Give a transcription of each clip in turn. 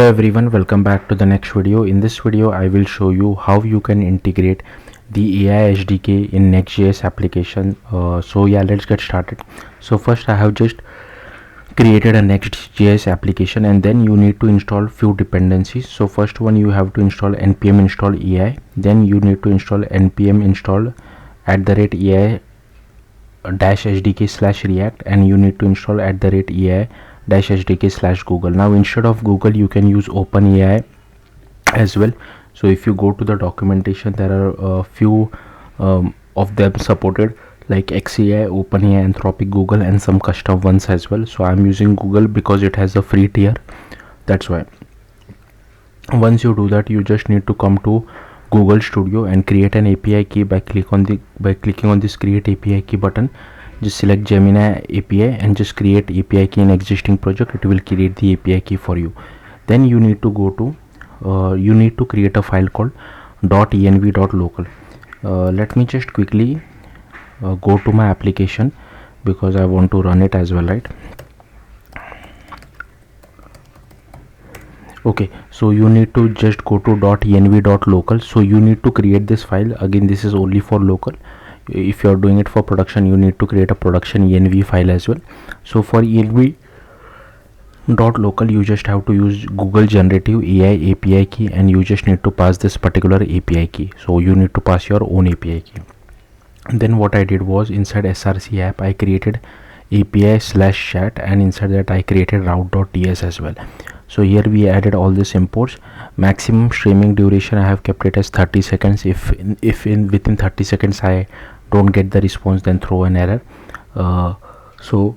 Hello everyone, welcome back to the next video. In this video I will show you how you can integrate the AI SDK in NextJS application. So yeah, let's get started. So first I have just created a NextJS application, and then you need to install few dependencies. So first one, you have to install npm install AI, then you need to install npm install @AI -SDK/React, and you need to install @AI -SDK/Google. Now instead of Google you can use OpenAI as well. So if you go to the documentation, there are a few of them supported, like XAI, OpenAI, Anthropic, Google, and some custom ones as well. So I'm using Google because it has a free tier, that's why. Once you do that, you just need to come to Google Studio and create an API key by clicking on this create API key button. Just select Gemini API and just create API key in existing project. It will create the API key for you. Then you need to go to you need to create a file called .env.local. Let me just quickly go to my application because I want to run it as well, right? Okay, so you need to just go to .env.local. So you need to create this file. Again, this is only for local. If you are doing it for production, you need to create a production env file as well. So for env.local, you just have to use Google generative AI API key, and you just need to pass this particular API key. So you need to pass your own API key. And then what I did was, inside SRC app I created API/chat, and inside that I created route.ts as well. So here we added all these imports. Maximum streaming duration I have kept it as 30 seconds. If within 30 seconds I don't get the response, then throw an error. So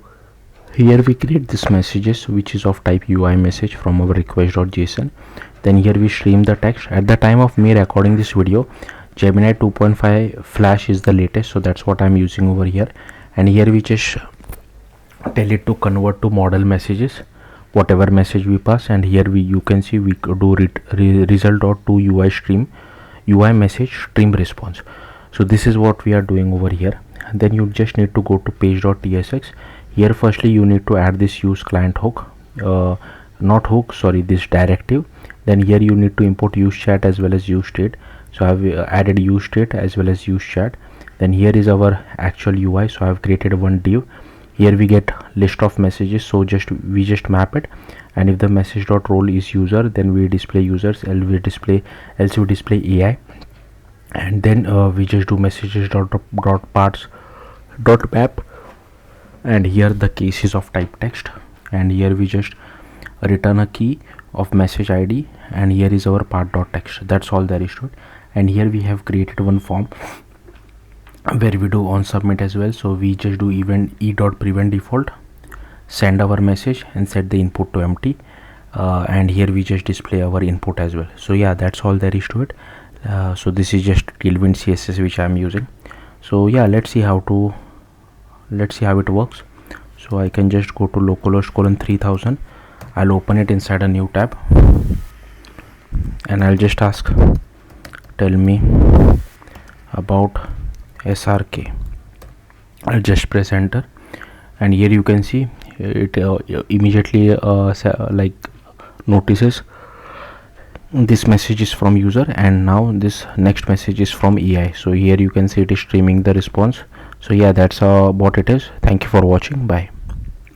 here we create this messages which is of type UI message from our request.json. Then here we stream the text. At the time of me recording this video, Gemini 2.5 Flash is the latest, so that's what I'm using over here. And here we just tell it to convert to model messages, whatever message we pass. And here you can see we do result.to UI message stream response. So this is what we are doing over here. And then you just need to go to page.tsx. Here firstly you need to add this use client hook, not hook, sorry, this directive. Then here you need to import use chat as well as use state. So I've added use state as well as use chat. Then here is our actual UI. So I've created one div. Here we get list of messages, so we just map it, and if the message.role is user, then we display users, else we display AI. And then we just do messages.parts.map, and here the case is of type text, and here we just return a key of message ID, and here is our part.text. That's all there is to it. And here we have created one form where we do on submit as well. So we just do event e.prevent default, send our message and set the input to empty, and here we just display our input as well. So yeah, that's all there is to it. So this is just Tailwind CSS which I am using. So yeah, let's see how it works. So I can just go to localhost :3000. I'll open it inside a new tab, and I'll just ask, tell me about SRK. I'll just press enter, and here you can see it immediately like notices this message is from user, and now this next message is from AI. So here you can see it is streaming the response. So yeah, that's what it is. Thank you for watching. Bye.